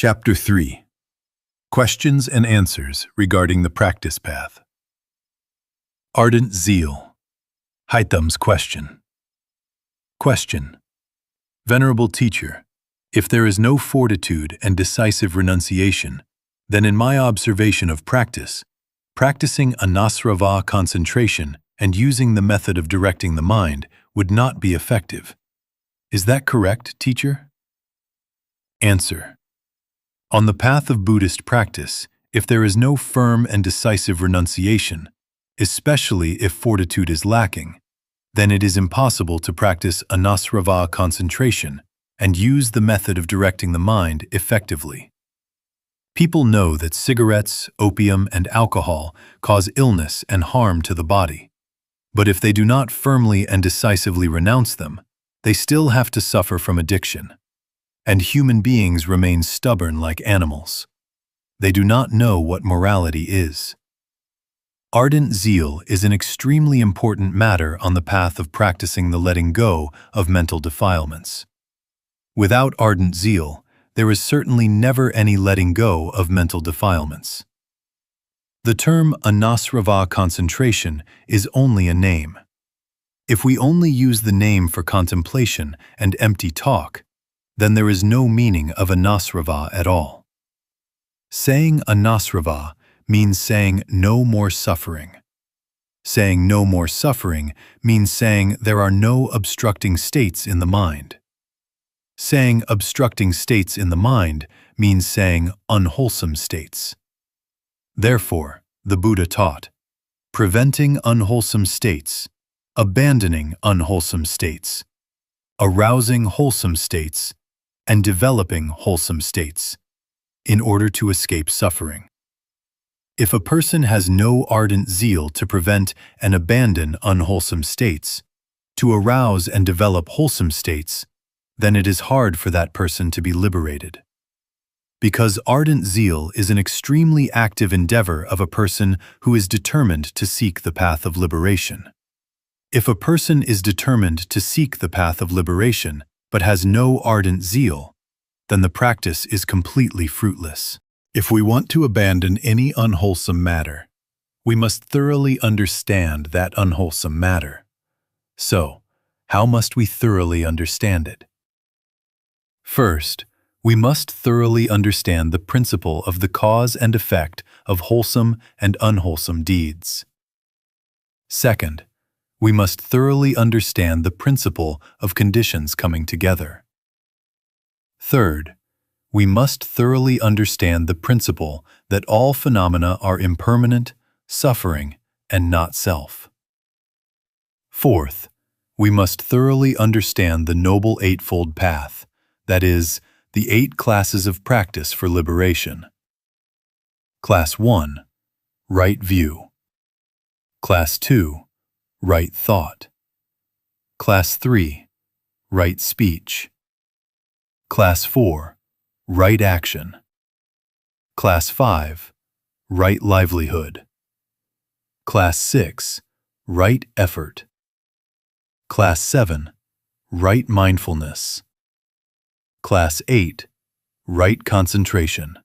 Chapter 3. Questions and Answers Regarding the Practice Path. Ardent Zeal. Haitam's Question. Question. Venerable Teacher, if there is no fortitude and decisive renunciation, then in my observation of practice, practicing anasrava concentration and using the method of directing the mind would not be effective. Is that correct, teacher? Answer. On the path of Buddhist practice, if there is no firm and decisive renunciation, especially if fortitude is lacking, then it is impossible to practice anasrava concentration and use the method of directing the mind effectively. People know that cigarettes, opium, and alcohol cause illness and harm to the body. But if they do not firmly and decisively renounce them, they still have to suffer from addiction. And human beings remain stubborn like animals. They do not know what morality is. Ardent zeal is an extremely important matter on the path of practicing the letting go of mental defilements. Without ardent zeal, there is certainly never any letting go of mental defilements. The term anasrava concentration is only a name. If we only use the name for contemplation and empty talk, then there is no meaning of anasrava at all. Saying anasrava means saying no more suffering. Saying no more suffering means saying there are no obstructing states in the mind. Saying obstructing states in the mind means saying unwholesome states. Therefore, the Buddha taught, preventing unwholesome states, abandoning unwholesome states, arousing wholesome states, and developing wholesome states, in order to escape suffering. If a person has no ardent zeal to prevent and abandon unwholesome states, to arouse and develop wholesome states, then it is hard for that person to be liberated. Because ardent zeal is an extremely active endeavor of a person who is determined to seek the path of liberation. If a person is determined to seek the path of liberation, but has no ardent zeal, then the practice is completely fruitless. If we want to abandon any unwholesome matter, we must thoroughly understand that unwholesome matter. So, how must we thoroughly understand it? First, we must thoroughly understand the principle of the cause and effect of wholesome and unwholesome deeds. Second, we must thoroughly understand the principle of conditions coming together. Third, we must thoroughly understand the principle that all phenomena are impermanent, suffering, and not self. Fourth, we must thoroughly understand the Noble Eightfold Path, that is, the 8 classes of practice for liberation. Class 1, Right View. Class 2, Right Thought. Class 3, Right Speech. Class 4, Right Action. Class 5, Right Livelihood. Class 6, Right Effort. Class 7, Right Mindfulness. Class 8, Right Concentration.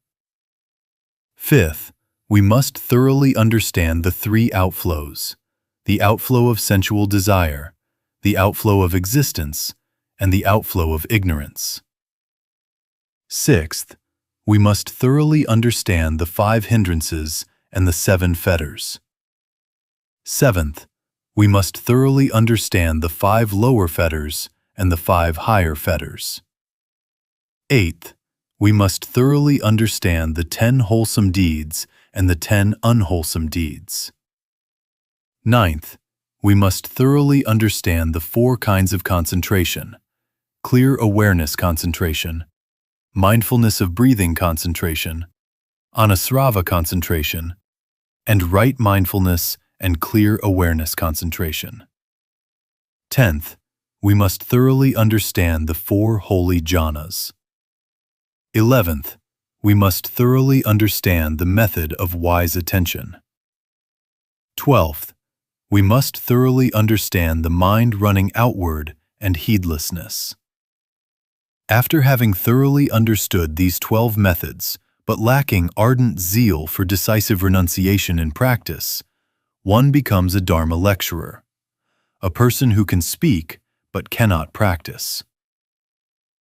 Fifth, we must thoroughly understand the 3 outflows: the outflow of sensual desire, the outflow of existence, and the outflow of ignorance. Sixth, we must thoroughly understand the 5 hindrances and the 7 fetters. Seventh, we must thoroughly understand the 5 lower fetters and the 5 higher fetters. Eighth, we must thoroughly understand the 10 wholesome deeds and the 10 unwholesome deeds. Ninth, we must thoroughly understand the 4 kinds of concentration: clear awareness concentration, mindfulness of breathing concentration, anasrava concentration, and right mindfulness and clear awareness concentration. 10th, we must thoroughly understand the 4 holy jhanas. 11th, we must thoroughly understand the method of wise attention. 12th, we must thoroughly understand the mind running outward and heedlessness. After having thoroughly understood these 12 methods, but lacking ardent zeal for decisive renunciation in practice, one becomes a Dharma lecturer, a person who can speak but cannot practice.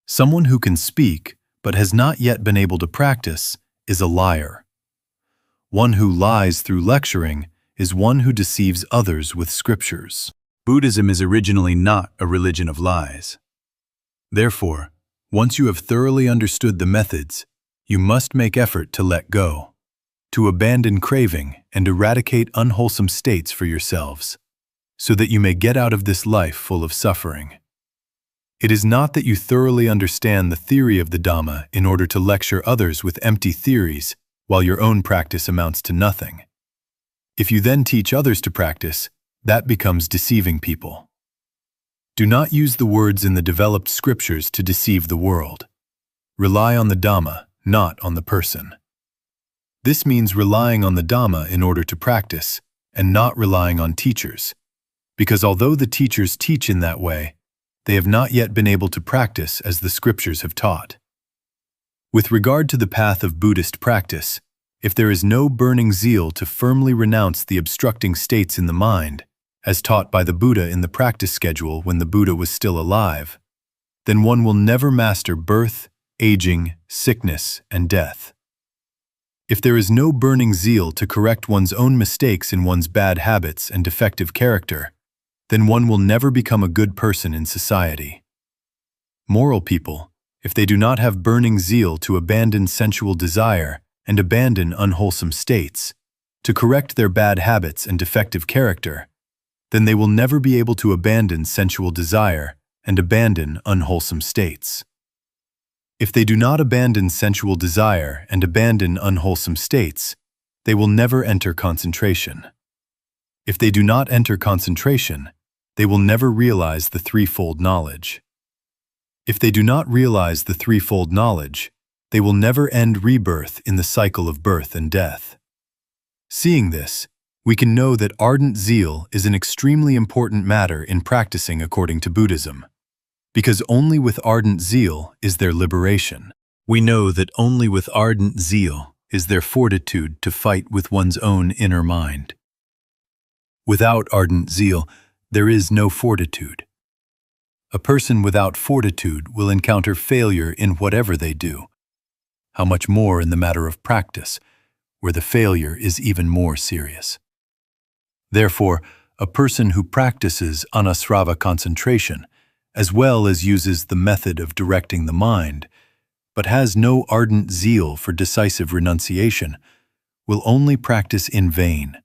Someone who can speak but has not yet been able to practice is a liar. One who lies through lecturing is one who deceives others with scriptures. Buddhism is originally not a religion of lies. Therefore, once you have thoroughly understood the methods, you must make effort to let go, to abandon craving and eradicate unwholesome states for yourselves, so that you may get out of this life full of suffering. It is not that you thoroughly understand the theory of the Dhamma in order to lecture others with empty theories while your own practice amounts to nothing. If you then teach others to practice, that becomes deceiving people. Do not use the words in the developed scriptures to deceive the world. Rely on the Dhamma, not on the person. This means relying on the Dhamma in order to practice, and not relying on teachers, because although the teachers teach in that way, they have not yet been able to practice as the scriptures have taught. With regard to the path of Buddhist practice, if there is no burning zeal to firmly renounce the obstructing states in the mind, as taught by the Buddha in the practice schedule when the Buddha was still alive, then one will never master birth, aging, sickness, and death. If there is no burning zeal to correct one's own mistakes in one's bad habits and defective character, then one will never become a good person in society. Moral people, if they do not have burning zeal to abandon sensual desire and abandon unwholesome states, to correct their bad habits and defective character, then they will never be able to abandon sensual desire and abandon unwholesome states. If they do not abandon sensual desire and abandon unwholesome states, they will never enter concentration. If they do not enter concentration, they will never realize the threefold knowledge. If they do not realize the threefold knowledge, they will never end rebirth in the cycle of birth and death. Seeing this, we can know that ardent zeal is an extremely important matter in practicing according to Buddhism, because only with ardent zeal is there liberation. We know that only with ardent zeal is there fortitude to fight with one's own inner mind. Without ardent zeal, there is no fortitude. A person without fortitude will encounter failure in whatever they do. How much more in the matter of practice, where the failure is even more serious. Therefore, a person who practices anasrava concentration, as well as uses the method of directing the mind, but has no ardent zeal for decisive renunciation, will only practice in vain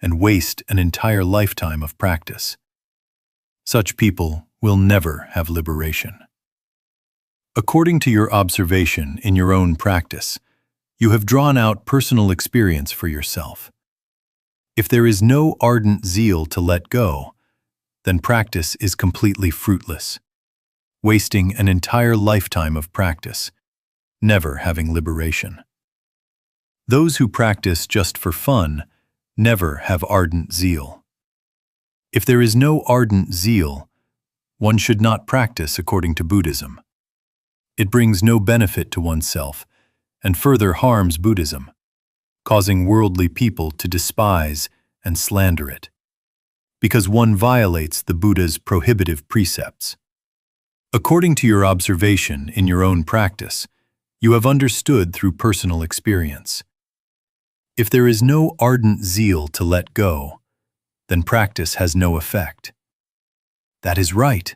and waste an entire lifetime of practice. Such people will never have liberation. According to your observation in your own practice, you have drawn out personal experience for yourself. If there is no ardent zeal to let go, then practice is completely fruitless, wasting an entire lifetime of practice, never having liberation. Those who practice just for fun never have ardent zeal. If there is no ardent zeal, one should not practice according to Buddhism. It brings no benefit to oneself and further harms Buddhism, causing worldly people to despise and slander it, because one violates the Buddha's prohibitive precepts. According to your observation in your own practice, you have understood through personal experience. If there is no ardent zeal to let go, then practice has no effect. That is right.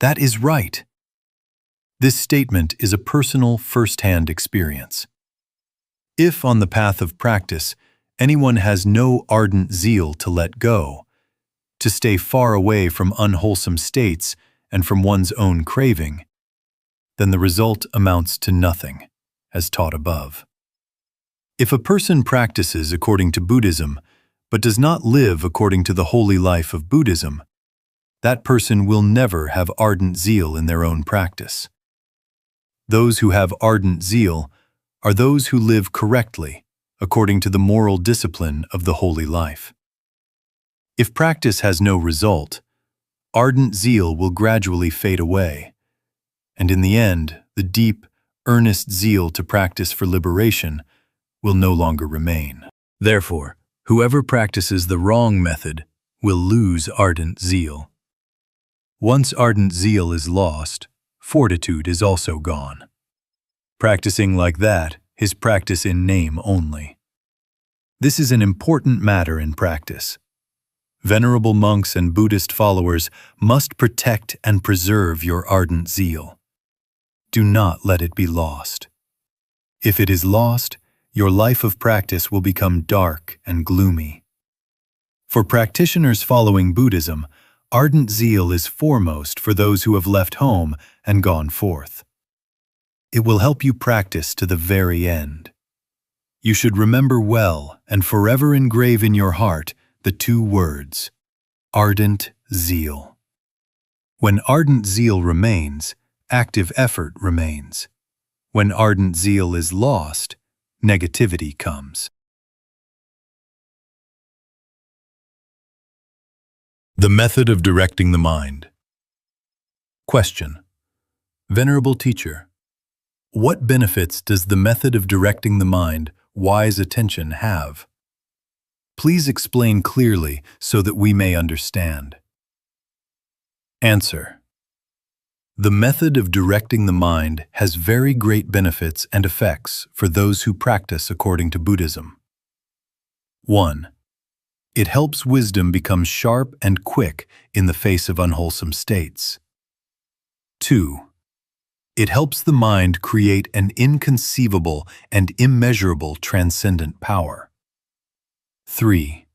That is right. This statement is a personal, first-hand experience. If on the path of practice, anyone has no ardent zeal to let go, to stay far away from unwholesome states and from one's own craving, then the result amounts to nothing, as taught above. If a person practices according to Buddhism, but does not live according to the holy life of Buddhism, that person will never have ardent zeal in their own practice. Those who have ardent zeal are those who live correctly according to the moral discipline of the holy life. If practice has no result, ardent zeal will gradually fade away, and in the end, the deep, earnest zeal to practice for liberation will no longer remain. Therefore, whoever practices the wrong method will lose ardent zeal. Once ardent zeal is lost, fortitude is also gone. Practicing like that is practice in name only. This is an important matter in practice. Venerable monks and Buddhist followers must protect and preserve your ardent zeal. Do not let it be lost. If it is lost, your life of practice will become dark and gloomy. For practitioners following Buddhism, ardent zeal is foremost for those who have left home and gone forth. It will help you practice to the very end. You should remember well and forever engrave in your heart the two words, ardent zeal. When ardent zeal remains, active effort remains. When ardent zeal is lost, negativity comes. The method of directing the mind. Question. Venerable Teacher, what benefits does the method of directing the mind, wise attention, have? Please explain clearly so that we may understand. Answer. The method of directing the mind has very great benefits and effects for those who practice according to Buddhism. 1. It helps wisdom become sharp and quick in the face of unwholesome states. 2. It helps the mind create an inconceivable and immeasurable transcendent power. 3.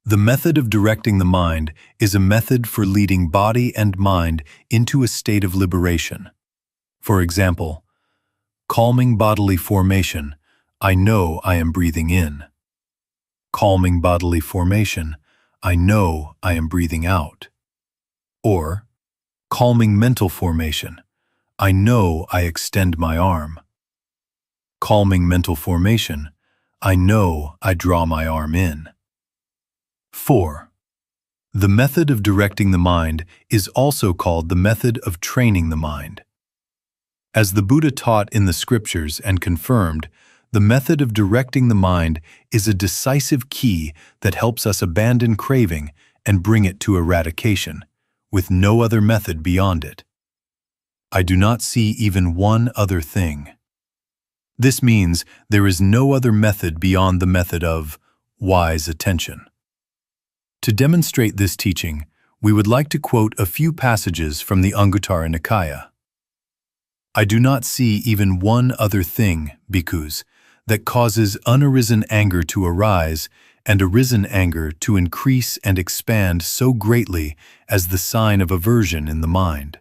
The method of directing the mind is a method for leading body and mind into a state of liberation. For example, calming bodily formation, I know I am breathing in. Calming bodily formation, I know I am breathing out. Or, calming mental formation, I know I extend my arm. Calming mental formation, I know I draw my arm in. 4. The method of directing the mind is also called the method of training the mind. As the Buddha taught in the scriptures and confirmed, the method of directing the mind is a decisive key that helps us abandon craving and bring it to eradication, with no other method beyond it. I do not see even one other thing. This means there is no other method beyond the method of wise attention. To demonstrate this teaching, we would like to quote a few passages from the Anguttara Nikaya. I do not see even one other thing, bhikkhus, that causes unarisen anger to arise and arisen anger to increase and expand so greatly as the sign of aversion in the mind.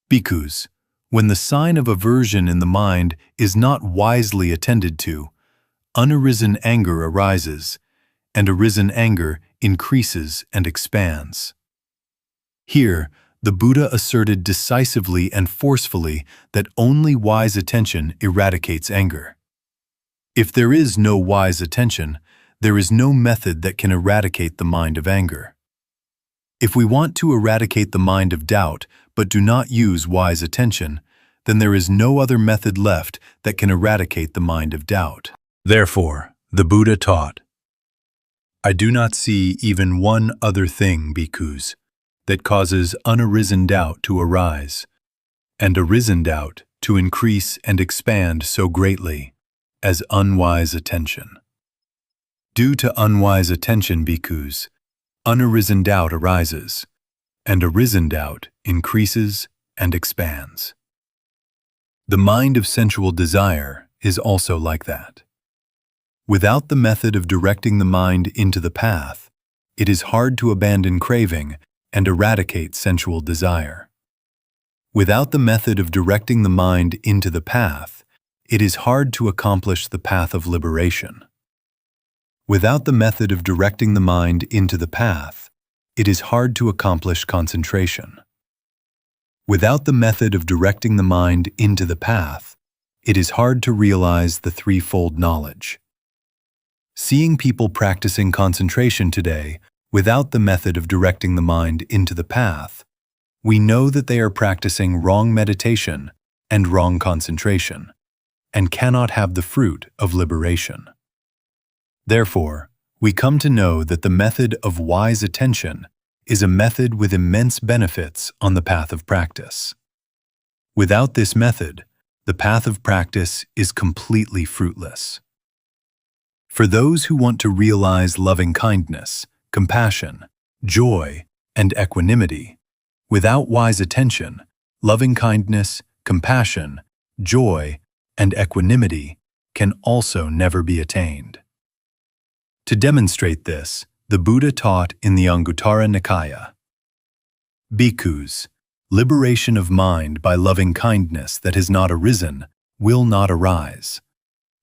Bhikkhus, when the sign of aversion in the mind is not wisely attended to, unarisen anger arises, and arisen anger increases and expands. Here, the Buddha asserted decisively and forcefully that only wise attention eradicates anger. If there is no wise attention, there is no method that can eradicate the mind of anger. If we want to eradicate the mind of doubt but do not use wise attention, then there is no other method left that can eradicate the mind of doubt. Therefore, the Buddha taught, I do not see even one other thing, bhikkhus, that causes unarisen doubt to arise, and arisen doubt to increase and expand so greatly as unwise attention. Due to unwise attention, bhikkhus, unarisen doubt arises, and arisen doubt increases and expands. The mind of sensual desire is also like that. Without the method of directing the mind into the path, it is hard to abandon craving and eradicate sensual desire. Without the method of directing the mind into the path, it is hard to accomplish the path of liberation. Without the method of directing the mind into the path, it is hard to accomplish concentration. Without the method of directing the mind into the path, it is hard to realize the threefold knowledge. Seeing people practicing concentration today without the method of directing the mind into the path, we know that they are practicing wrong meditation and wrong concentration, and cannot have the fruit of liberation. Therefore, we come to know that the method of wise attention is a method with immense benefits on the path of practice. Without this method, the path of practice is completely fruitless. For those who want to realize loving-kindness, compassion, joy, and equanimity, without wise attention, loving-kindness, compassion, joy, and equanimity can also never be attained. To demonstrate this, the Buddha taught in the Anguttara Nikaya, Bhikkhus, liberation of mind by loving-kindness that has not arisen will not arise,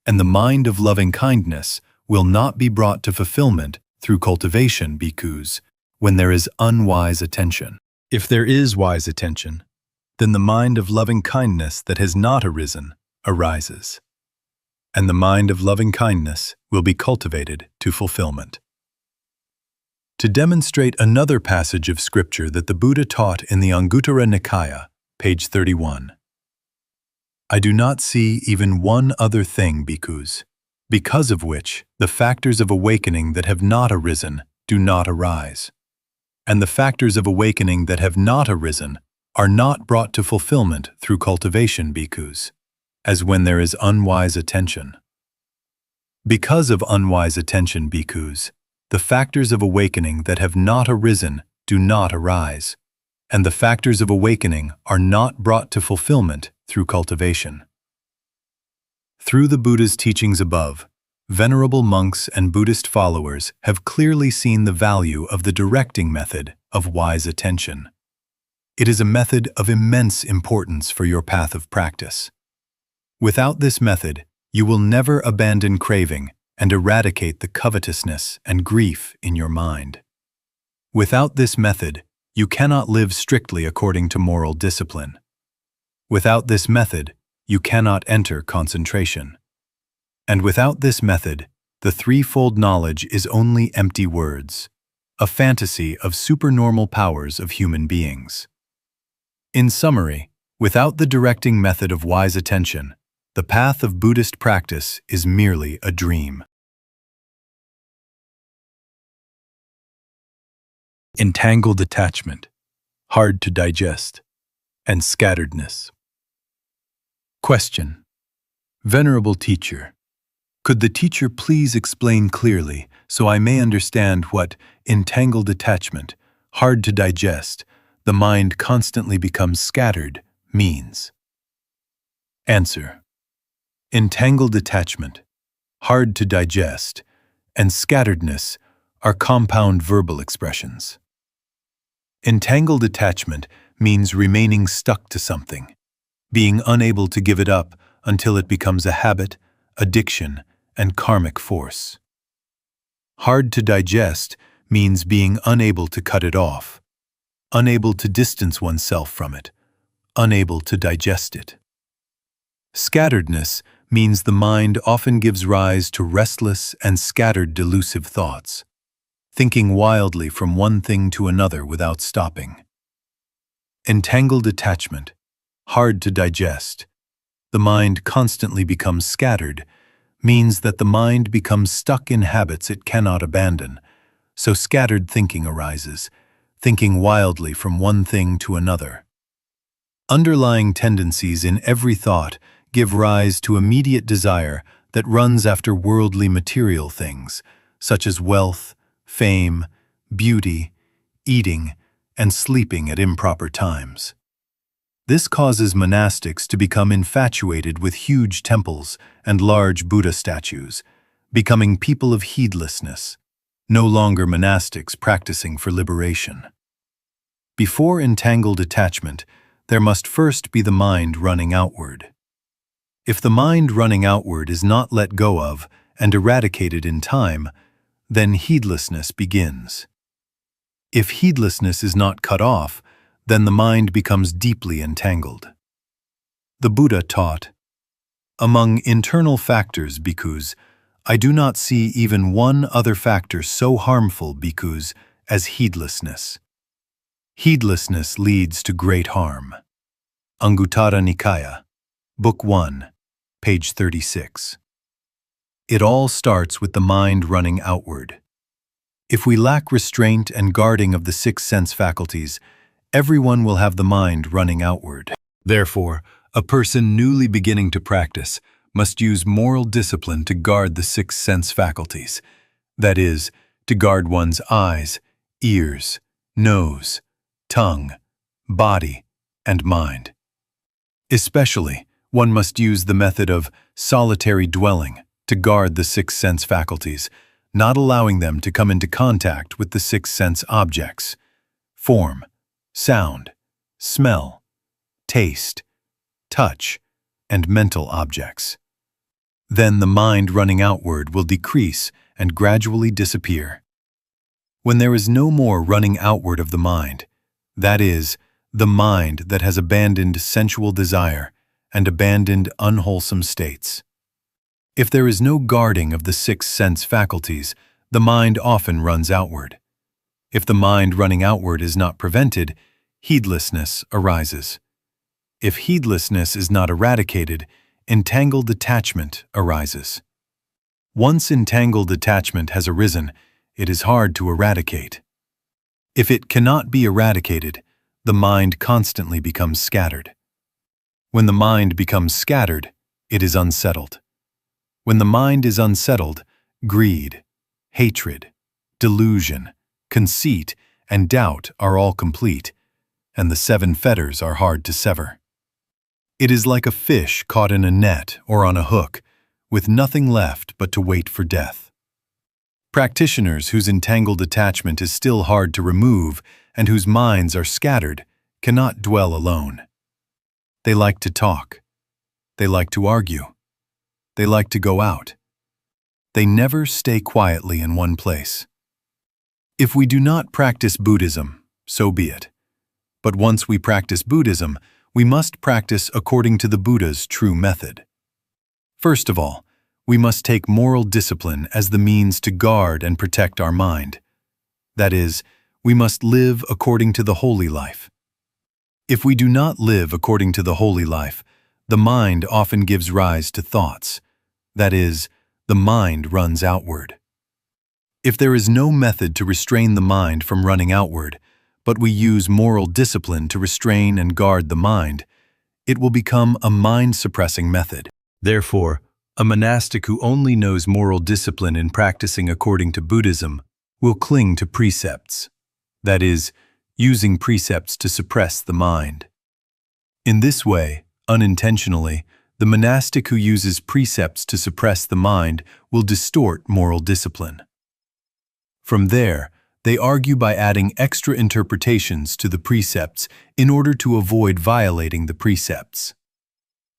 and the mind of loving-kindness will not be brought to fulfillment through cultivation, bhikkhus, when there is unwise attention. If there is wise attention, then the mind of loving-kindness that has not arisen arises, and the mind of loving-kindness will be cultivated to fulfillment. To demonstrate another passage of scripture that the Buddha taught in the Anguttara Nikaya, page 31. I do not see even one other thing, bhikkhus, because of which the factors of awakening that have not arisen do not arise, and the factors of awakening that have not arisen are not brought to fulfillment through cultivation, bhikkhus, as when there is unwise attention. Because of unwise attention, bhikkhus, the factors of awakening that have not arisen do not arise, and the factors of awakening are not brought to fulfillment through cultivation. Through the Buddha's teachings above, venerable monks and Buddhist followers have clearly seen the value of the directing method of wise attention. It is a method of immense importance for your path of practice. Without this method, you will never abandon craving and eradicate the covetousness and grief in your mind. Without this method, you cannot live strictly according to moral discipline. Without this method, you cannot enter concentration. And without this method, the threefold knowledge is only empty words, a fantasy of supernormal powers of human beings. In summary, without the directing method of wise attention, the path of Buddhist practice is merely a dream. Entangled attachment, hard to digest, and scatteredness. Question. Venerable Teacher, could the teacher please explain clearly so I may understand what entangled attachment, hard to digest, the mind constantly becomes scattered, means? Answer. Entangled attachment, hard to digest, and scatteredness are compound verbal expressions. Entangled attachment means remaining stuck to something, being unable to give it up until it becomes a habit, addiction, and karmic force. Hard to digest means being unable to cut it off, unable to distance oneself from it, unable to digest it. Scatteredness means the mind often gives rise to restless and scattered delusive thoughts, thinking wildly from one thing to another without stopping. Entangled attachment, hard to digest, the mind constantly becomes scattered, means that the mind becomes stuck in habits it cannot abandon, so scattered thinking arises, thinking wildly from one thing to another. Underlying tendencies in every thought give rise to immediate desire that runs after worldly material things, such as wealth, fame, beauty, eating, and sleeping at improper times. This causes monastics to become infatuated with huge temples and large Buddha statues, becoming people of heedlessness, no longer monastics practicing for liberation. Before entangled attachment, there must first be the mind running outward. If the mind running outward is not let go of and eradicated in time, then heedlessness begins. If heedlessness is not cut off, then the mind becomes deeply entangled. The Buddha taught, among internal factors, bhikkhus, I do not see even one other factor so harmful, bhikkhus, as heedlessness. Heedlessness leads to great harm. Anguttara Nikaya, Book 1, page 36. It all starts with the mind running outward. If we lack restraint and guarding of the 6 sense faculties, everyone will have the mind running outward. Therefore, a person newly beginning to practice must use moral discipline to guard the 6 sense faculties. That is, to guard one's eyes, ears, nose, tongue, body, and mind. Especially, one must use the method of solitary dwelling to guard the 6 sense faculties, not allowing them to come into contact with the 6 sense objects: form, sound, smell, taste, touch, and mental objects. Then the mind running outward will decrease and gradually disappear. When there is no more running outward of the mind, that is, the mind that has abandoned sensual desire and abandoned unwholesome states. If there is no guarding of the 6 sense faculties, the mind often runs outward. If the mind running outward is not prevented, heedlessness arises. If heedlessness is not eradicated, entangled attachment arises. Once entangled attachment has arisen, it is hard to eradicate. If it cannot be eradicated, the mind constantly becomes scattered. When the mind becomes scattered, it is unsettled. When the mind is unsettled, greed, hatred, delusion, conceit, and doubt are all complete, and the 7 fetters are hard to sever. It is like a fish caught in a net or on a hook, with nothing left but to wait for death. Practitioners whose entangled attachment is still hard to remove and whose minds are scattered cannot dwell alone. They like to talk. They like to argue. They like to go out. They never stay quietly in one place. If we do not practice Buddhism, so be it. But once we practice Buddhism, we must practice according to the Buddha's true method. First of all, we must take moral discipline as the means to guard and protect our mind. That is, we must live according to the holy life. If we do not live according to the holy life, the mind often gives rise to thoughts. That is, the mind runs outward. If there is no method to restrain the mind from running outward, but we use moral discipline to restrain and guard the mind, it will become a mind-suppressing method. Therefore, a monastic who only knows moral discipline in practicing according to Buddhism will cling to precepts. That is, using precepts to suppress the mind. In this way, unintentionally, the monastic who uses precepts to suppress the mind will distort moral discipline. From there, they argue by adding extra interpretations to the precepts in order to avoid violating the precepts.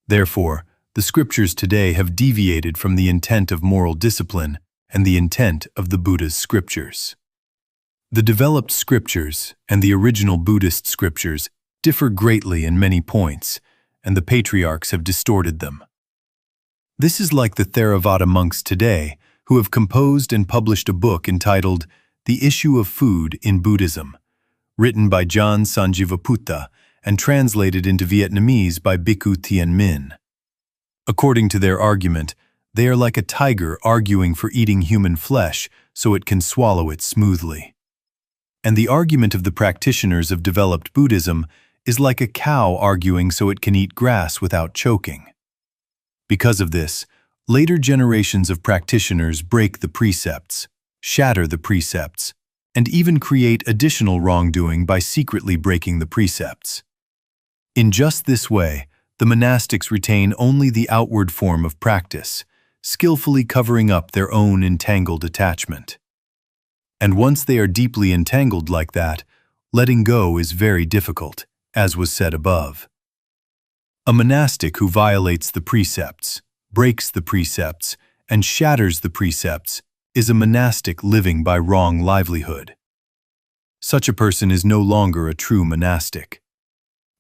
Therefore, the scriptures today have deviated from the intent of moral discipline and the intent of the Buddha's scriptures. The developed scriptures and the original Buddhist scriptures differ greatly in many points, and the patriarchs have distorted them. This is like the Theravada monks today who have composed and published a book entitled The Issue of Food in Buddhism, written by John Sanjivaputta and translated into Vietnamese by Bhikkhu Thien Minh. According to their argument, they are like a tiger arguing for eating human flesh so it can swallow it smoothly. And the argument of the practitioners of developed Buddhism is like a cow arguing so it can eat grass without choking. Because of this, later generations of practitioners break the precepts, shatter the precepts, and even create additional wrongdoing by secretly breaking the precepts. In just this way, the monastics retain only the outward form of practice, skillfully covering up their own entangled attachment. And once they are deeply entangled like that, letting go is very difficult, as was said above. A monastic who violates the precepts, breaks the precepts, and shatters the precepts is a monastic living by wrong livelihood. Such a person is no longer a true monastic.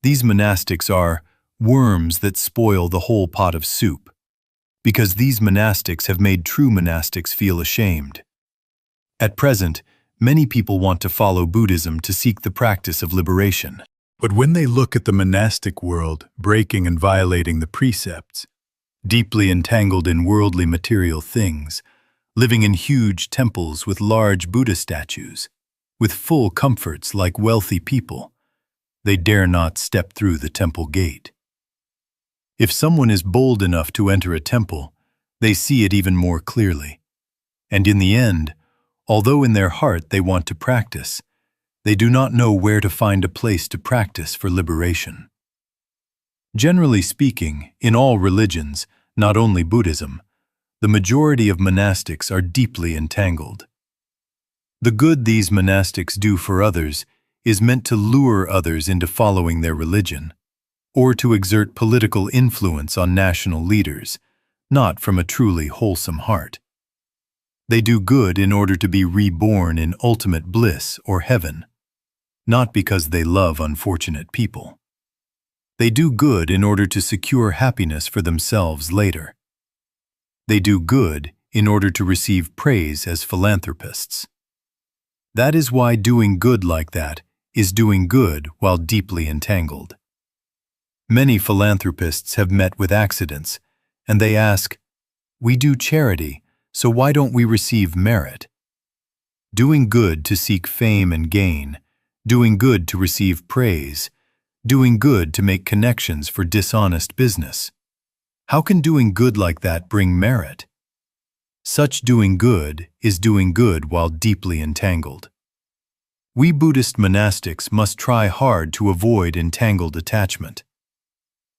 These monastics are worms that spoil the whole pot of soup, because these monastics have made true monastics feel ashamed. At present, Many people want to follow Buddhism to seek the practice of liberation. But when they look at the monastic world, breaking and violating the precepts, deeply entangled in worldly material things, living in huge temples with large Buddha statues, with full comforts like wealthy people, they dare not step through the temple gate. If someone is bold enough to enter a temple, they see it even more clearly. And in the end, although in their heart they want to practice, they do not know where to find a place to practice for liberation. Generally speaking, in all religions, not only Buddhism, the majority of monastics are deeply entangled. The good these monastics do for others is meant to lure others into following their religion, or to exert political influence on national leaders, not from a truly wholesome heart. They do good in order to be reborn in ultimate bliss or heaven, not because they love unfortunate people. They do good in order to secure happiness for themselves later. They do good in order to receive praise as philanthropists. That is why doing good like that is doing good while deeply entangled. Many philanthropists have met with accidents, and they ask, "We do charity, so why don't we receive merit?" Doing good to seek fame and gain, doing good to receive praise, doing good to make connections for dishonest business. How can doing good like that bring merit? Such doing good is doing good while deeply entangled. We Buddhist monastics must try hard to avoid entangled attachment.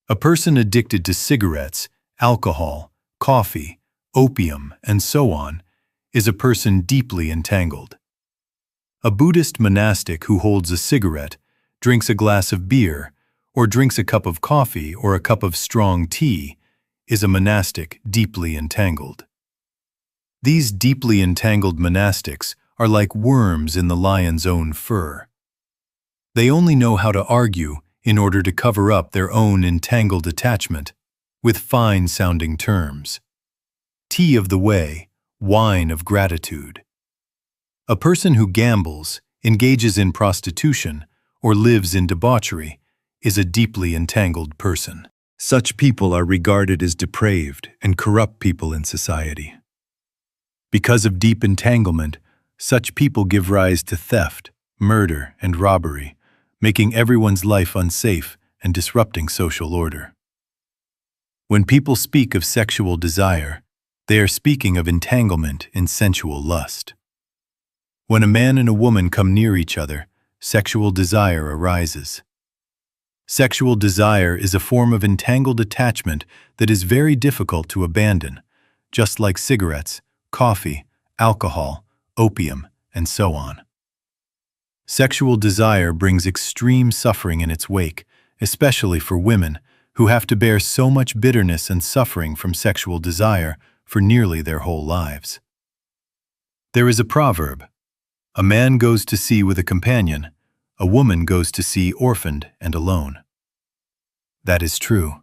A person addicted to cigarettes, alcohol, coffee, opium, and so on is a person deeply entangled. A Buddhist monastic who holds a cigarette, drinks a glass of beer, or drinks a cup of coffee or a cup of strong tea is a monastic deeply entangled. These deeply entangled monastics are like worms in the lion's own fur. They only know how to argue in order to cover up their own entangled attachment with fine-sounding terms. Tea of the way, wine of gratitude. A person who gambles, engages in prostitution, or lives in debauchery is a deeply entangled person. Such people are regarded as depraved and corrupt people in society. Because of deep entanglement, such people give rise to theft, murder, and robbery, making everyone's life unsafe and disrupting social order. When people speak of sexual desire, they are speaking of entanglement in sensual lust. When a man and a woman come near each other, sexual desire arises. Sexual desire is a form of entangled attachment that is very difficult to abandon, just like cigarettes, coffee, alcohol, opium, and so on. Sexual desire brings extreme suffering in its wake, especially for women who have to bear so much bitterness and suffering from sexual desire for nearly their whole lives. There is a proverb, "A man goes to sea with a companion, a woman goes to sea orphaned and alone." That is true.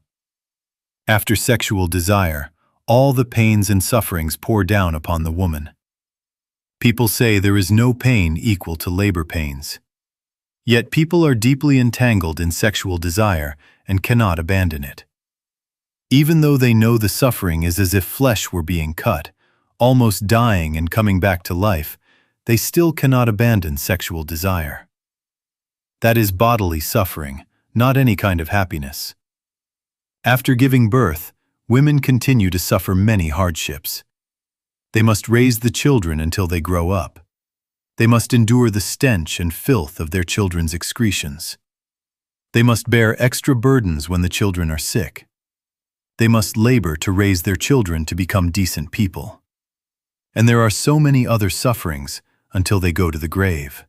After sexual desire, all the pains and sufferings pour down upon the woman. People say there is no pain equal to labor pains. Yet people are deeply entangled in sexual desire and cannot abandon it. Even though they know the suffering is as if flesh were being cut, almost dying and coming back to life, they still cannot abandon sexual desire. That is bodily suffering, not any kind of happiness. After giving birth, women continue to suffer many hardships. They must raise the children until they grow up. They must endure the stench and filth of their children's excretions. They must bear extra burdens when the children are sick. They must labor to raise their children to become decent people. And there are so many other sufferings until they go to the grave.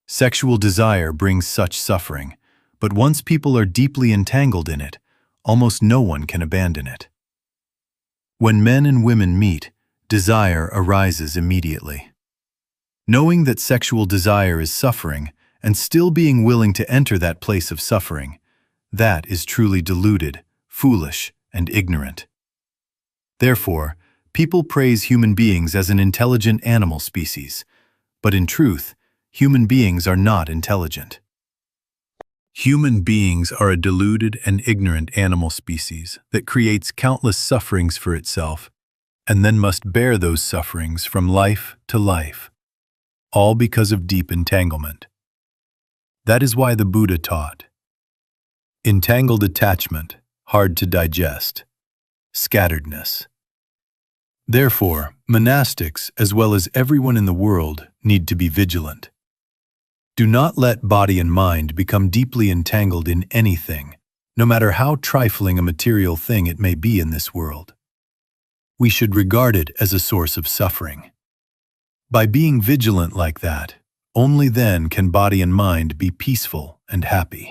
Sexual desire brings such suffering, but once people are deeply entangled in it, almost no one can abandon it. When men and women meet, desire arises immediately. Knowing that sexual desire is suffering and still being willing to enter that place of suffering, that is truly deluded, foolish, and ignorant. Therefore, people praise human beings as an intelligent animal species, But in truth, human beings are not intelligent. Human beings are a deluded and ignorant animal species that creates countless sufferings for itself, and then must bear those sufferings from life to life, all because of deep entanglement. That is why the Buddha taught, entangled attachment, hard to digest, scatteredness. Therefore, monastics, as well as everyone in the world, need to be vigilant. Do not let body and mind become deeply entangled in anything, no matter how trifling a material thing it may be in this world. We should regard it as a source of suffering. By being vigilant like that, only then can body and mind be peaceful and happy.